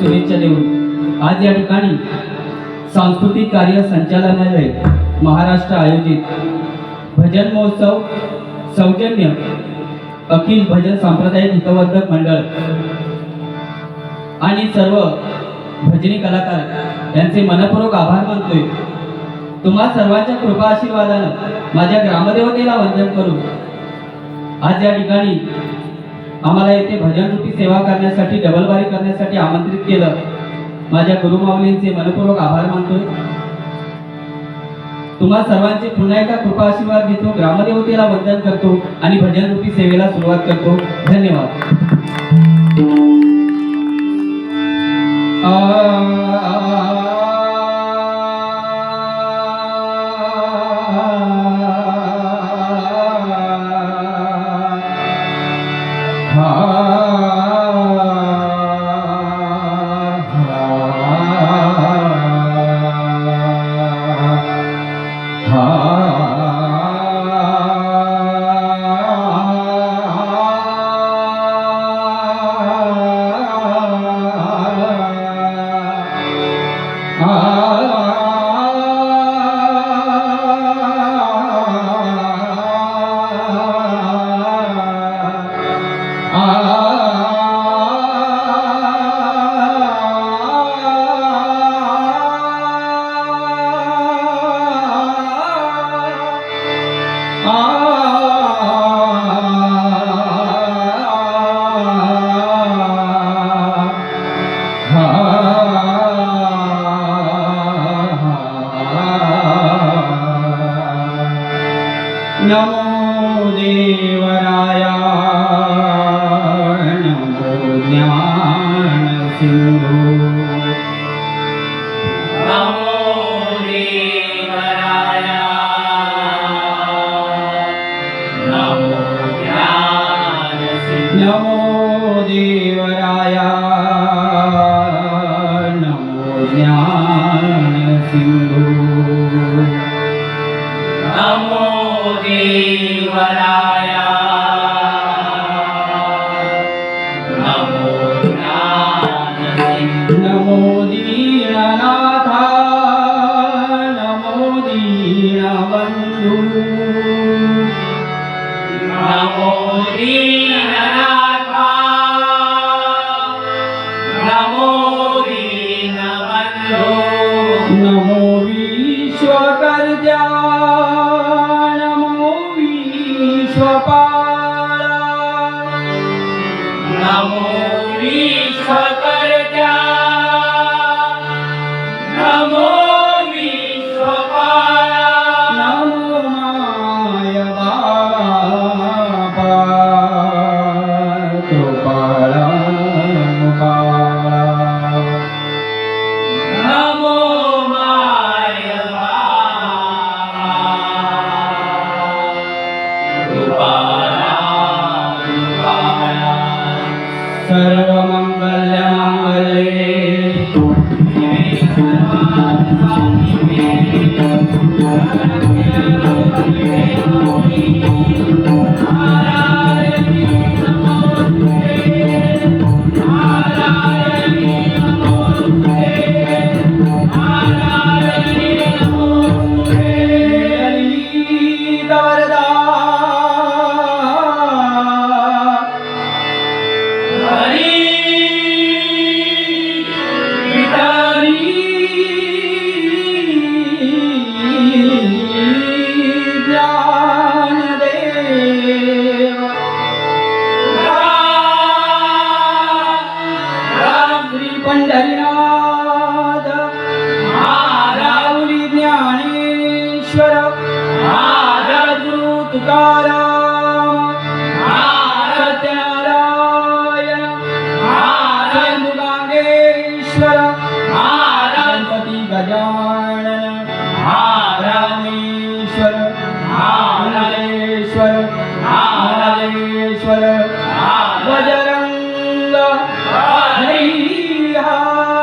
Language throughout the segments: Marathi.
शुभेच्छा देऊन आज या ठिकाणी सांस्कृतिक कार्य संचालनालय महाराष्ट्र आयोजित भजन महोत्सव सौजन्य अखिल भजन सांप्रदायिक हितवर्धक मंडळ आणि सर्व भजनी कलाकार यांचे मनपूर्वक आभार मानतोय। तुम्हा सर्वांच्या कृपा आशीर्वादानं माझ्या ग्रामदेवतेला वंदन करून आज या ठिकाणी आम्हाला येथे भजन रूपी सेवा करण्यासाठी डबलबारी करण्यासाठी आमंत्रित केलं। माझ्या गुरुमाऊलींचे मनपूर्वक आभार मानतोय। तुम्हा सर्वांचे पुन्हा एकदा कृपा आशीर्वाद घेतो, ग्रामदेवतेला वंदन करतो आणि भजन रूपी सेवेला सुरुवात करतो। धन्यवाद। नमो देवराया नमो ज्ञान सिंधु नमो देवराया नमो ज्ञान सिंधु नमो देवराया नमो ज्ञान सिंधु नमो देवराया नमो ज्ञान सिंधु नमो दीननाथा नमो दीनबंधु नमो दीननाथा नमो दीनबंधो नमो विश्वकर्त्या नमो विश्वपाला नमो विश्वकर्त्या नमो विश्वपाला नमो माय बापा कृपाळा मुकाळा नमो माय बाबा कृपाळा कृपाळा सर्वमंगल मांगल्ये पंढरीनाथ माऊली ज्ञानेश्वर गुरु तुकाराम सत्यनारायण गंगेश्वर गणपती गजानन रामेश्वर नरेश्वर नरेश्वर बजरंग हरी हरी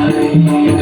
Hare